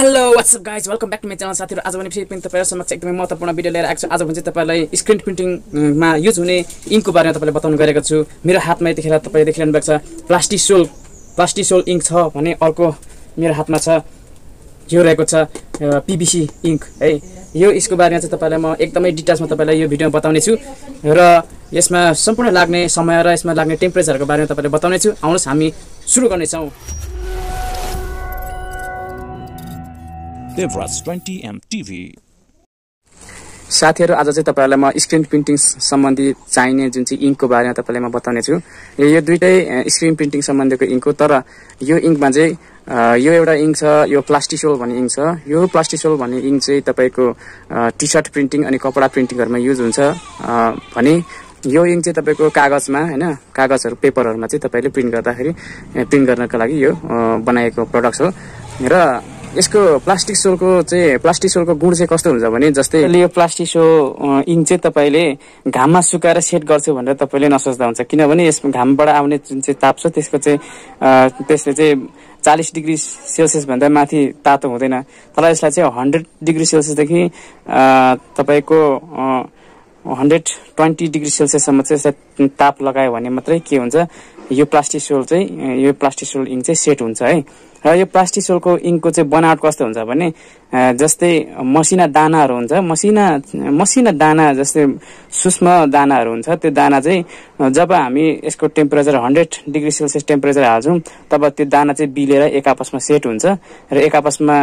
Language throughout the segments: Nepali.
Hello what's up guys welcome back to my channel साथीहरु आज पनि फेरि पनि तपाईहरु समक्ष एकदमै महत्त्वपूर्ण भिडियो लिएर आएको छु। आज पनि तपाईहरुलाई स्क्रिन प्रिन्टिङमा युज हुने इङ्कको बारेमा तपाईलाई बताउन गएको छु। मेरो हातमा यतिखेर तपाईले देखिरहनु भएको छ प्लास्टिसोल इङ्क छ भने अर्को मेरो हातमा छ यो रहेको छ PVC इङ्क है। यो यसको बारेमा चाहिँ तपाईलाई म एकदमै डिटेल्समा तपाईलाई यो भिडियोमा बताउने छु र यसमा सम्पूर्ण लाग्ने समय र यसमा लाग्ने टेम्परेचरको बारेमा तपाईलाई बताउने छु। आउनुहोस् हामी सुरु गर्ने छौं। DevRai 20M TV साथीहरु आज चाहिँ तपाईहरुलाई म स्क्रिन प्रिन्टिङ सम्बन्धी चाहिने जुन चाहिँ इङ्कको बारेमा तपाईलाई म बताउने छु। यो दुईटै स्क्रिन प्रिन्टिङ सम्बन्धीको इङ्क हो, तर यो इङ्कमा चाहिँ यो एउटा इङ्क छ, यो प्लास्टिसोल भन्ने इङ्क छ। यो प्लास्टिसोल भन्ने इङ्क चाहिँ तपाईको टी-शर्ट प्रिन्टिङ अनि कपडा प्रिन्टिङहरुमा युज हुन्छ भने यो इङ्क चाहिँ तपाईको कागजमा हैन, कागजहरु पेपरहरुमा चाहिँ तपाईले प्रिन्ट गर्दाखेरि प्रिन्ट गर्नको लागि यो बनाएको प्रोडक्ट हो। र यसको प्लास्टिसोलको गुण चाहिँ कस्तो हुन्छ भने जस्तै यो प्लास्टिसोल इङ्क चाहिँ तपाईले घाममा सुकाएर सेट गर्छु भनेर तपाईले नसोच्दा हुन्छ, किनभने यसमा घामबाट आउने जुन चाहिँ ताप छ त्यसको चाहिँ त्यसले चाहिँ 40 डिग्री सेल्सियस भन्दा माथि तातो हुँदैन। तर यसलाई चाहिँ 100 डिग्री सेल्सियस देखि तपाईको 120 डिग्री सेल्सियस सम्म चाहिँ यसलाई ताप लगायो भने मात्रै के हुन्छ, यो प्लास्टिसोल इङ्क चाहिँ सेट हुन्छ है। र यो प्लास्टिसोलको इङ्कको चाहिँ बनावट कस्तो हुन्छ भने जस्तै मसिना दानाहरू हुन्छ, मसिना दाना जस्तै सूक्ष्म दानाहरू हुन्छ। त्यो दाना चाहिँ जब हामी यसको टेम्परेचर 100 डिग्री सेल्सियस टेम्परेचर हाल्छौं तब त्यो दाना चाहिँ बिलेर एक आपसमा सेट हुन्छ र एक आपसमा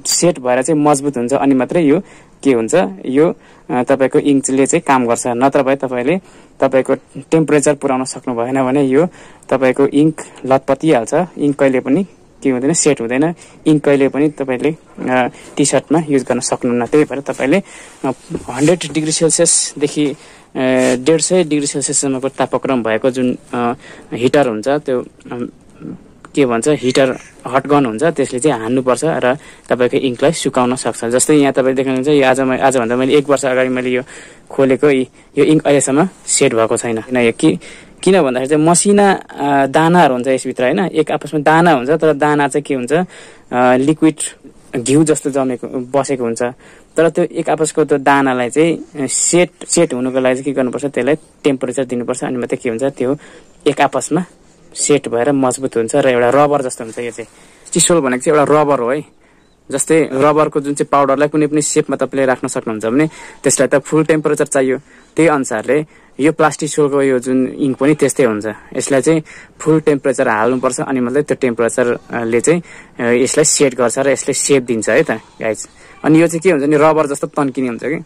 सेट भएर चाहिँ मजबुत हुन्छ, अनि मात्रै यो के हुन्छ, यो तपाईको इङ्कले चाहिँ काम गर्छ। नत्र भए तपाईले तपाईको टेम्परेचर पुर्याउन सक्नु भएन भने यो तपाईको इङ्क लतपतिहाल्छ, इङ्क कहिले पनि के हुँदैन, सेट हुँदैन। इङ्क कहिले पनि तपाईले टी-शर्टमा युज गर्न सक्नुहुन्न। त्यही भएर तपाईले 100 डिग्री सेल्सियस देखि 150 डिग्री सेल्सियस सम्मको तापक्रम भएको जुन हिटर हुन्छ, त्यो के भन्छ, हिटर हट गन हुन्छ, त्यसले चाहिँ हान्नुपर्छ र तपाईको इङ्कलाई सुकाउन सक्छ। जस्तै यहाँ तपाईले देख्नुहुन्छ, यो आज भन्दा मैले 1 वर्ष अगाडि मैले यो खोलेको यो इङ्क अहिलेसम्म सेट भएको छैन। किन भन्दाखेरि चाहिँ मसिना दानाहरू हुन्छ यसभित्र हैन, एक आपसमा दाना हुन्छ, तर दाना चाहिँ के हुन्छ, लिक्विड घिउ जस्तो जमेको बसेको हुन्छ। तर त्यो एक आपसको त्यो दानालाई चाहिँ सेट हुनुको लागि चाहिँ के गर्नुपर्छ, त्यसलाई टेम्परेचर दिनुपर्छ, अनि मात्रै के हुन्छ, त्यो एक आपसमा सेट भएर मजबुत हुन्छ र एउटा रबर जस्तो हुन्छ। यो चाहिँ प्लास्टिसोल भनेको चाहिँ एउटा रबर हो है। जस्तै रबरको जुन चाहिँ पाउडरलाई कुनै पनि सेपमा तपाईले राख्न सक्नुहुन्छ भने त्यसलाई त फुल टेम्परेचर चाहियो, त्यही अनुसारले यो प्लास्टिसोलको यो जुन इङ्क पनि त्यस्तै हुन्छ। यसलाई चाहिँ फुल टेम्परेचर हाल्नुपर्छ, अनि मात्रै त्यो टेम्परेचरले चाहिँ यसलाई सेट गर्छ र यसले सेप दिन्छ है त गाइज। अनि यो चाहिँ के हुन्छ नि, रबर जस्तो तन्किने हुन्छ कि,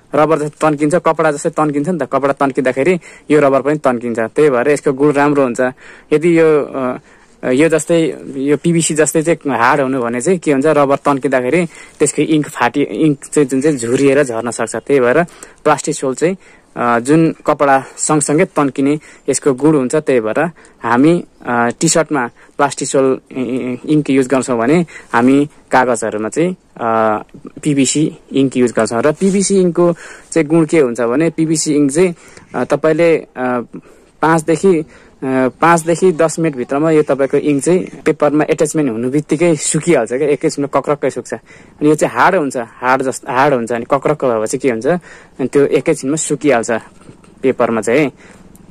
रबर जस्तो तन्किन्छ, कपडा जस्तै तन्किन्छ नि त, कपडा तन्किँदाखेरि यो रबर पनि तन्किन्छ। त्यही भएर यसको गुण राम्रो हुन्छ। यदि यो जस्तै यो PVC जस्तै चाहिँ हार्ड हुनु भने चाहिँ के हुन्छ, रबर तन्किँदाखेरि त्यसको इङ्क चाहिँ जुन चाहिँ झुरिएर झर्न सक्छ। त्यही भएर प्लास्टिसोल चाहिँ जुन कपडा सँगसँगै तन्किने यसको गुण हुन्छ। त्यही भएर हामी टी-शर्टमा प्लास्टिसोल इङ्क युज गर्छौं भने हामी कागजहरुमा चाहिँ PVC इङ्क युज गर्छौं। र PVC इङ्कको चाहिँ गुण के हुन्छ भने PVC इङ्क चाहिँ तपाईले 5 देखि 10 मिनेट भित्रमा यो तपाईको इङ्क चाहिँ पेपरमा एट्याचमेन्ट हुनुबित्तिकै सुकिहाल्छ के, एकैछिनमा कक्रक्कै सुक्छ। अनि यो चाहिँ हार्ड हुन्छ, हार्ड हुन्छ, अनि कक्रक्क भएपछि के हुन्छ, अनि त्यो एकैछिनमा सुकिहाल्छ पेपरमा चाहिँ।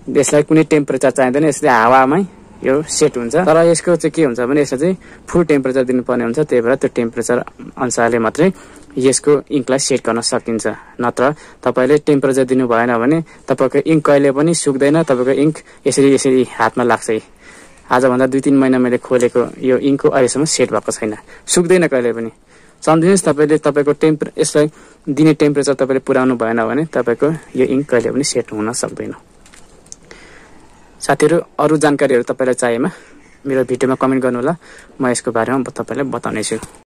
यसलाई कुनै टेम्परेचर चाहिँदैन, यसले हावामै यो सेट हुन्छ। तर यसको चाहिँ के हुन्छ भने यसलाई चाहिँ फुल टेम्परेचर दिनुपर्ने हुन्छ। त्यही भएर त्यो टेम्परेचर अनुसारले मात्रै यसको इङ्कलाई सेट गर्न सकिन्छ। नत्र तपाईले टेम्परेचर दिनु भएन भने तपाईको इङ्क कहिले पनि सुक्दैन, तपाईको इङ्क यसरी हातमा लाग्छ। आज भन्दा 2-3 महिना मैले खोलेको यो इङ्कको अहिलेसम्म सेट भएको छैन, सुक्दैन कहिले पनि। सम्झिनुस्, तपाईले तपाईको यसलाई दिने टेम्परेचर तपाईले पुर्याउनु भएन भने तपाईको यो इङ्क कहिले पनि सेट हुन सक्दैन। साथीहरु, अरु जानकारीहरु तपाईलाई चाहिएमा मेरो भिडियोमा कमेन्ट गर्नु होला, म यसको बारेमा तपाईलाई बताउने छु।